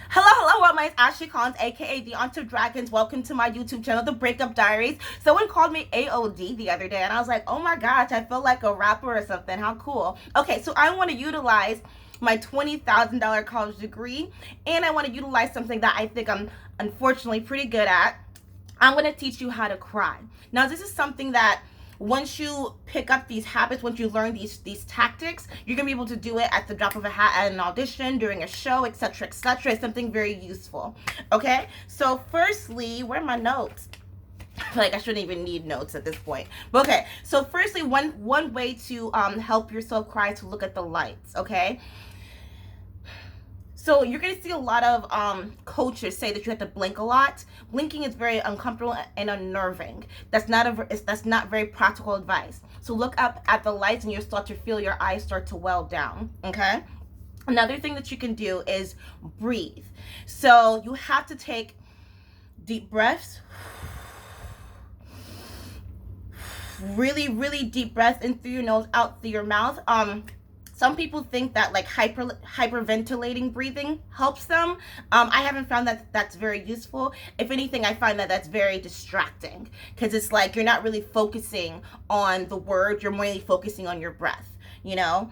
Hello, my name's Ashley Collins, aka the Aunt of Dragons. Welcome to my YouTube channel, The Breakup Diaries. Someone called me AOD the other day, and I was like, oh my gosh, I feel like a rapper or something. How cool. Okay, so I want to utilize my $20,000 college degree, and I want to utilize something that I think I'm unfortunately pretty good at. I'm going to teach you how to cry. Now, this is something that once you pick up these habits, once you learn these tactics, you're gonna be able to do it at the drop of a hat at an audition, during a show, etc., etc. It's something very useful. Okay, so firstly, where are my notes? Like I shouldn't even need notes at this point. But okay, so firstly, one way to help yourself cry is to look at the lights. Okay, so you're gonna see a lot of coaches say that you have to blink a lot. Blinking is very uncomfortable and unnerving. That's not very practical advice. So look up at the lights and you'll start to feel your eyes start to well down. Okay. Another thing that you can do is breathe. So you have to take deep breaths. Really, really deep breath in through your nose, out through your mouth. Some people think that like hyperventilating breathing helps them. I haven't found that that's very useful. If anything, I find that that's very distracting because it's like you're not really focusing on the word, you're mainly focusing on your breath, you know?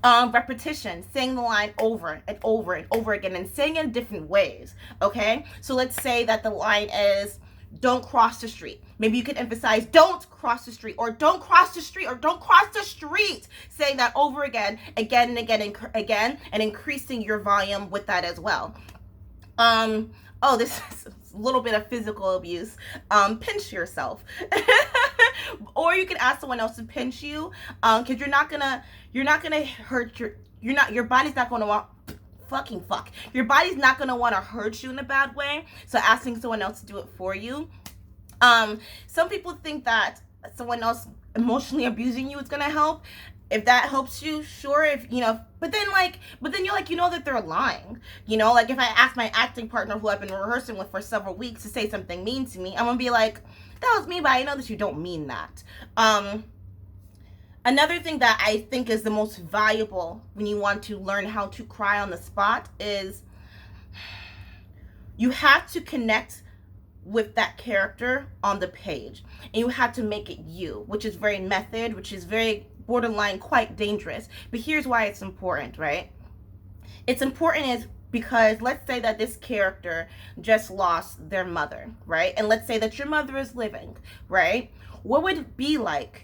Repetition, saying the line over and over and over again and saying it in different ways, okay? So let's say that the line is, don't cross the street. Maybe you can emphasize don't cross the street, or don't cross the street, or don't cross the street. Saying that over again, again and again and again, and increasing your volume with that as well. Oh, this is a little bit of physical abuse. Pinch yourself. Or you can ask someone else to pinch you. Because you're not gonna hurt your body's not gonna want fuck. Your body's not gonna want to hurt you in a bad way. So asking someone else to do it for you. Some people think that someone else emotionally abusing you is gonna help. If that helps you, sure. If you know, but then you're like, you know that they're lying. You know, like if I ask my acting partner who I've been rehearsing with for several weeks to say something mean to me, I'm gonna be like, that was mean, but I know that you don't mean that. Another thing that I think is the most valuable when you want to learn how to cry on the spot is you have to connect with that character on the page, and you have to make it you, which is very method, which is very borderline quite dangerous. But here's why it's important, right? It's important is because let's say that this character just lost their mother, right? And let's say that your mother is living, right? What would it be like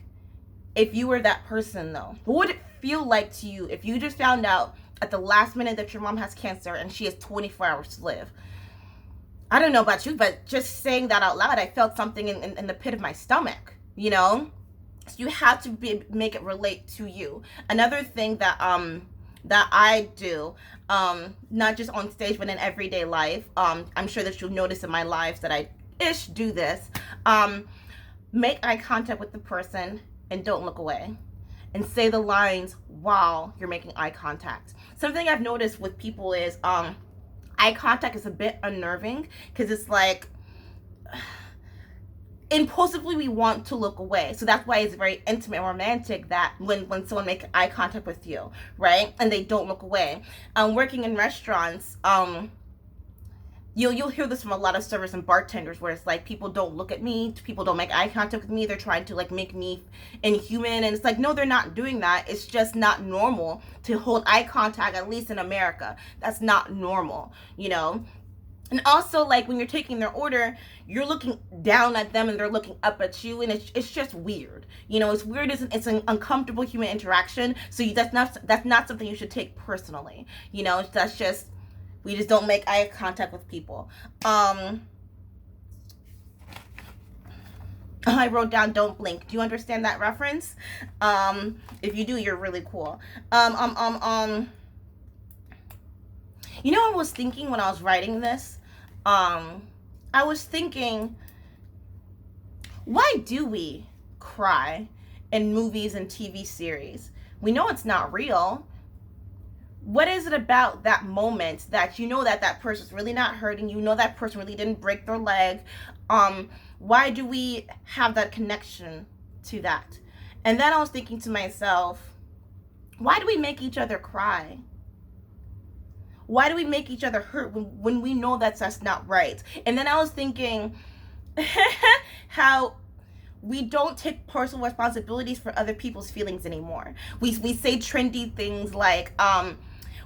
if you were that person, though? What would it feel like to you if you just found out at the last minute that your mom has cancer and she has 24 hours to live? I don't know about you, but just saying that out loud, I felt something in the pit of my stomach, you know? So you have to make it relate to you. Another thing that that I do, not just on stage but in everyday life, I'm sure that you'll notice in my lives that I do this. Make eye contact with the person and don't look away, and say the lines while you're making eye contact. Something I've noticed with people is eye contact is a bit unnerving because it's like impulsively we want to look away. So that's why it's very intimate and romantic that when someone makes eye contact with you, right, and they don't look away. Working in restaurants, you'll hear this from a lot of servers and bartenders where it's like people don't look at me, people don't make eye contact with me, they're trying to like make me inhuman, and it's like, no, they're not doing that. It's just not normal to hold eye contact, at least in America. That's not normal, you know. And also, like when you're taking their order, you're looking down at them and they're looking up at you, and it's just weird. You know, it's weird. It's an uncomfortable human interaction. So that's not something you should take personally. You know, that's just, we just don't make eye contact with people. I wrote down don't blink. Do you understand that reference? If you do, you're really cool. You know what I was thinking when I was writing this? I was thinking, why do we cry in movies and TV series? We know it's not real. What is it about that moment that you know that that person's really not hurting, you know that person really didn't break their leg? Why do we have that connection to that? And then I was thinking to myself, why do we make each other cry? Why do we make each other hurt when we know that's not right? And then I was thinking how we don't take personal responsibilities for other people's feelings anymore. We say trendy things like,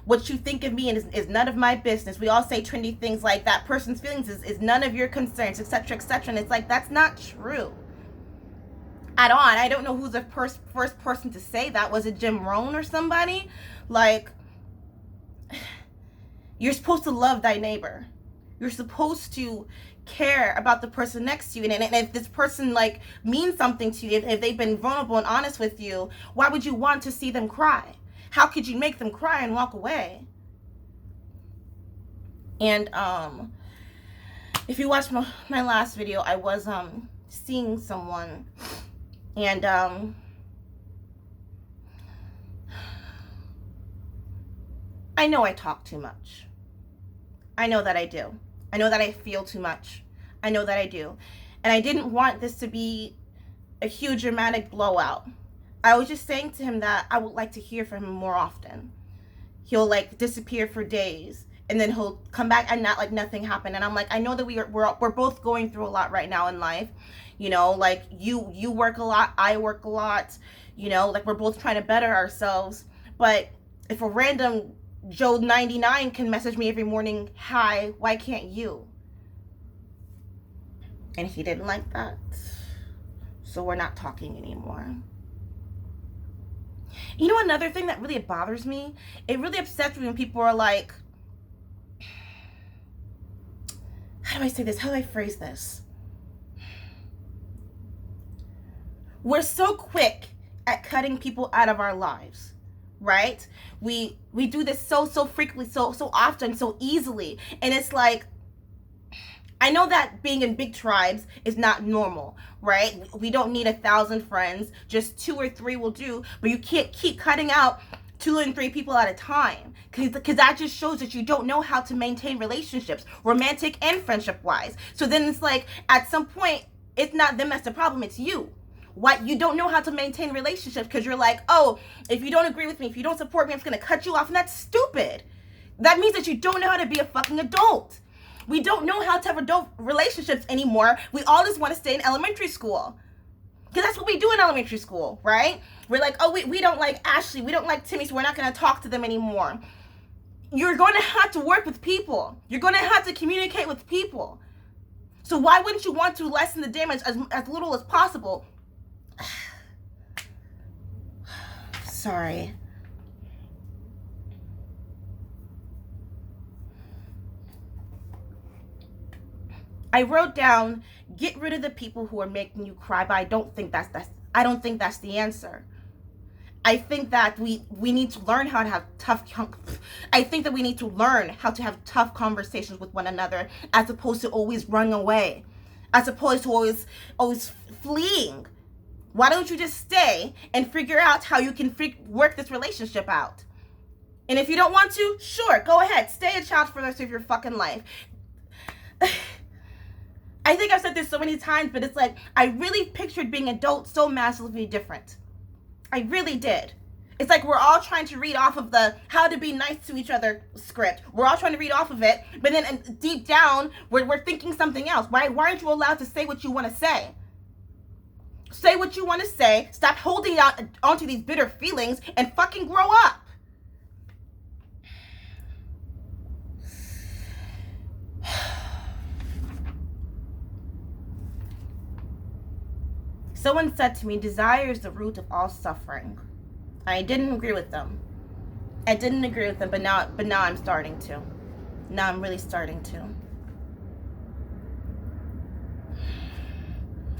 what you think of me is none of my business. We all say trendy things like that person's feelings is none of your concerns, etc., etc. And it's like, that's not true at all. And I don't know who's the first person to say that. Was it Jim Rohn or somebody? Like, you're supposed to love thy neighbor. You're supposed to care about the person next to you. And if this person like means something to you, if they've been vulnerable and honest with you, why would you want to see them cry? How could you make them cry and walk away? And if you watched my last video, I was seeing someone, and I know I talk too much. I know that I do. I know that I feel too much. I know that I do. And I didn't want this to be a huge dramatic blowout. I was just saying to him that I would like to hear from him more often. He'll like disappear for days, and then he'll come back and not like nothing happened. And I'm like, I know that we're both going through a lot right now in life. You know, like you work a lot, I work a lot. You know, like we're both trying to better ourselves. But if a random Joe 99 can message me every morning, hi, why can't you? And he didn't like that. So we're not talking anymore. You know, another thing that really bothers me, it really upsets me when people are like, how do I say this? How do I phrase this? We're so quick at cutting people out of our lives, right? We do this so frequently, so often, so easily. And it's like, I know that being in big tribes is not normal, right? We don't need 1,000 friends. Just 2 or 3 will do. But you can't keep cutting out 2 and 3 people at a time, because that just shows that you don't know how to maintain relationships, romantic and friendship-wise. So then it's like, at some point, it's not them that's the problem, it's you. What? You don't know how to maintain relationships because you're like, oh, if you don't agree with me, if you don't support me, I'm just going to cut you off. And that's stupid. That means that you don't know how to be a fucking adult. We don't know how to have adult relationships anymore. We all just want to stay in elementary school. Because that's what we do in elementary school, right? We're like, oh, we don't like Ashley. We don't like Timmy, so we're not going to talk to them anymore. You're going to have to work with people. You're going to have to communicate with people. So why wouldn't you want to lessen the damage as little as possible? Sorry. I wrote down, get rid of the people who are making you cry, but I don't think that's the answer. I think that we need to learn how to have tough conversations with one another, as opposed to always running away, as opposed to always fleeing. Why don't you just stay and figure out how you can work this relationship out? And if you don't want to, sure, go ahead. Stay a child for the rest of your fucking life. I think I've said this so many times, but it's like, I really pictured being adult so massively different. I really did. It's like we're all trying to read off of the how to be nice to each other script. We're all trying to read off of it, but then deep down, we're thinking something else. Why aren't you allowed to say what you want to say? Say what you want to say. Stop holding onto these bitter feelings and fucking grow up. Someone said to me, desire is the root of all suffering. I didn't agree with them. But now I'm starting to. Now I'm really starting to.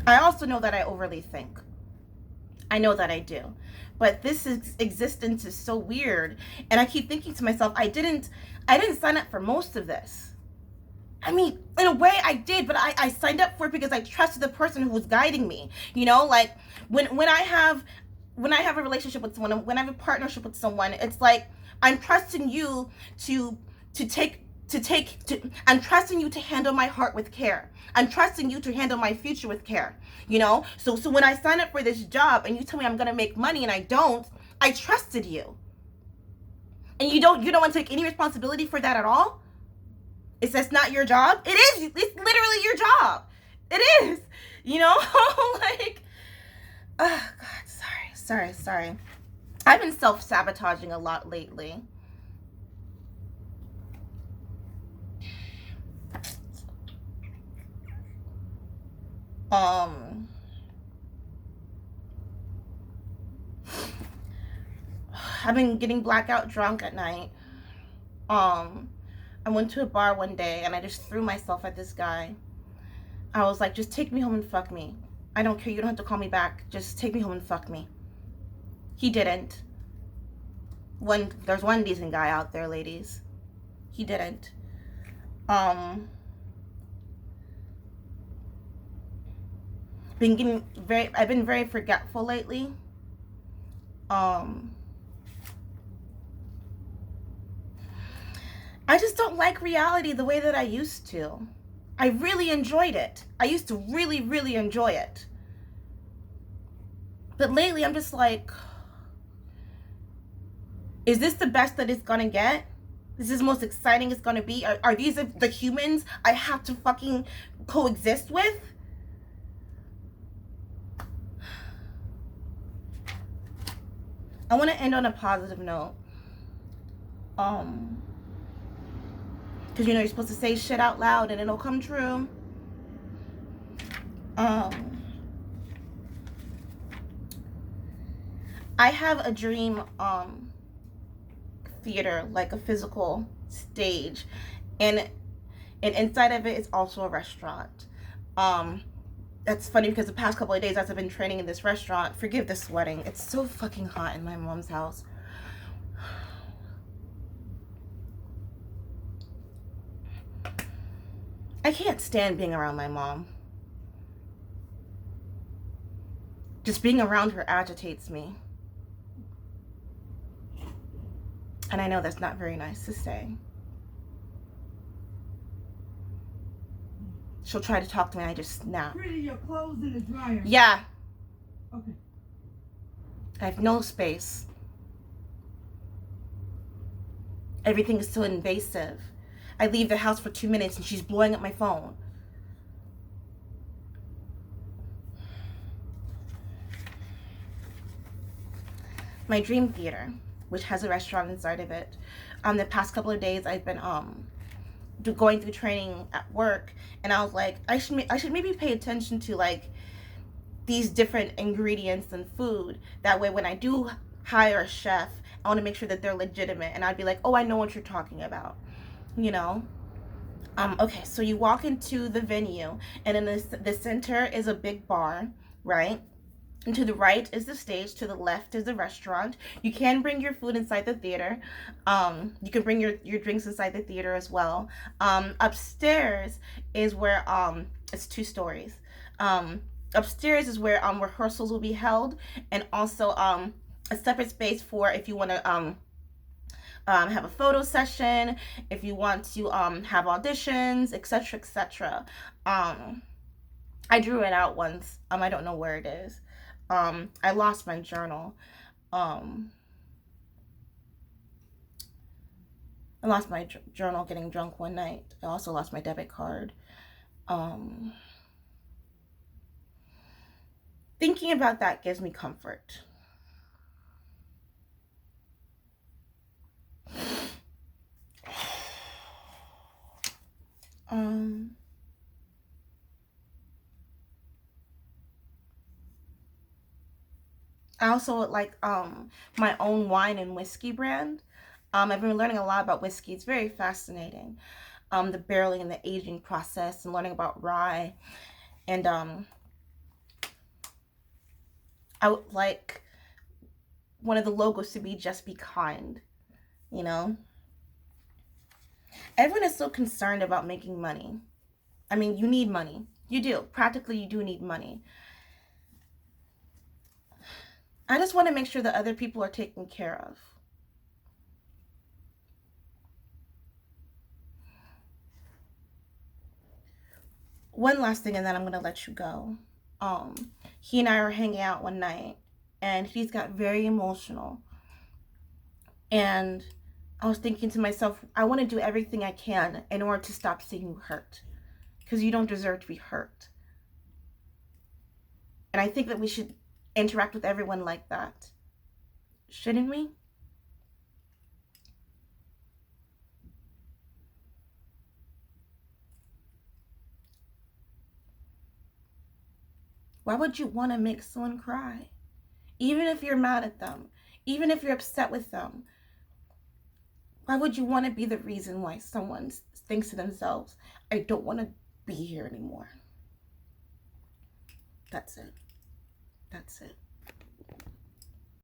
I also know that I overly think. I know that I do. But this existence is so weird. And I keep thinking to myself, I didn't sign up for most of this. I mean, in a way I did, but I signed up for it because I trusted the person who was guiding me. You know, like when I have a relationship with someone, when I have a partnership with someone, it's like I'm trusting you I'm trusting you to handle my heart with care. I'm trusting you to handle my future with care. You know? So when I sign up for this job and you tell me I'm gonna make money and I don't, I trusted you. And you don't want to take any responsibility for that at all? It's that's not your job? It is. It's literally your job. It is. You know? Like, oh God, sorry. I've been self-sabotaging a lot lately. I've been getting blackout drunk at night. I went to a bar one day and I just threw myself at this guy. I was like, just take me home and fuck me. I don't care. You don't have to call me back. Just take me home and fuck me. He didn't. There's one decent guy out there, ladies. He didn't. I've been very forgetful lately. I just don't like reality the way that I used to. I really enjoyed it. I used to really, really enjoy it. But lately I'm just like, is this the best that it's gonna get? Is this the most exciting it's gonna be? Are these the humans I have to fucking coexist with? I want to end on a positive note. Because you know you're supposed to say shit out loud and it'll come true. I have a dream theater, like a physical stage, and inside of it is also a restaurant. That's funny because the past couple of days as I've been training in this restaurant, forgive the sweating, it's so fucking hot in my mom's house. I can't stand being around my mom. Just being around her agitates me. And I know that's not very nice to say. She'll try to talk to me and I just snap. Pretty, your clothes in the dryer. Yeah. Okay. I have no space. Everything is so invasive. I leave the house for 2 minutes and she's blowing up my phone. My dream theater, which has a restaurant inside of it. The past couple of days I've been going through training at work, and I was like, I should maybe pay attention to like these different ingredients and food. That way when I do hire a chef, I want to make sure that they're legitimate, and I'd be like, oh, I know what you're talking about, you know. Okay, so you walk into the venue, and in the center is a big bar, right? And to the right is the stage, to the left is the restaurant. You can bring your food inside the theater. You can bring your drinks inside the theater as well. Upstairs is where, it's 2 stories. Upstairs is where rehearsals will be held, and also a separate space for if you want to have a photo session, if you want to have auditions, etc., etc. I drew it out once. I don't know where it is. I lost my journal. I lost my journal getting drunk one night. I also lost my debit card. Thinking about that gives me comfort. I also like my own wine and whiskey brand. I've been learning a lot about whiskey. It's very fascinating. The barreling and the aging process, and learning about rye. And I would like one of the logos to be just be kind, you know? Everyone is so concerned about making money. I mean, you need money. You do. Practically, you do need money. I just want to make sure that other people are taken care of. One last thing, and then I'm going to let you go. He and I were hanging out one night, and he's got very emotional. And I was thinking to myself, I want to do everything I can in order to stop seeing you hurt, because you don't deserve to be hurt. And I think that we should interact with everyone like that. Shouldn't we? Why would you want to make someone cry? Even if you're mad at them, even if you're upset with them, why would you want to be the reason why someone thinks to themselves, I don't want to be here anymore? That's it. That's it.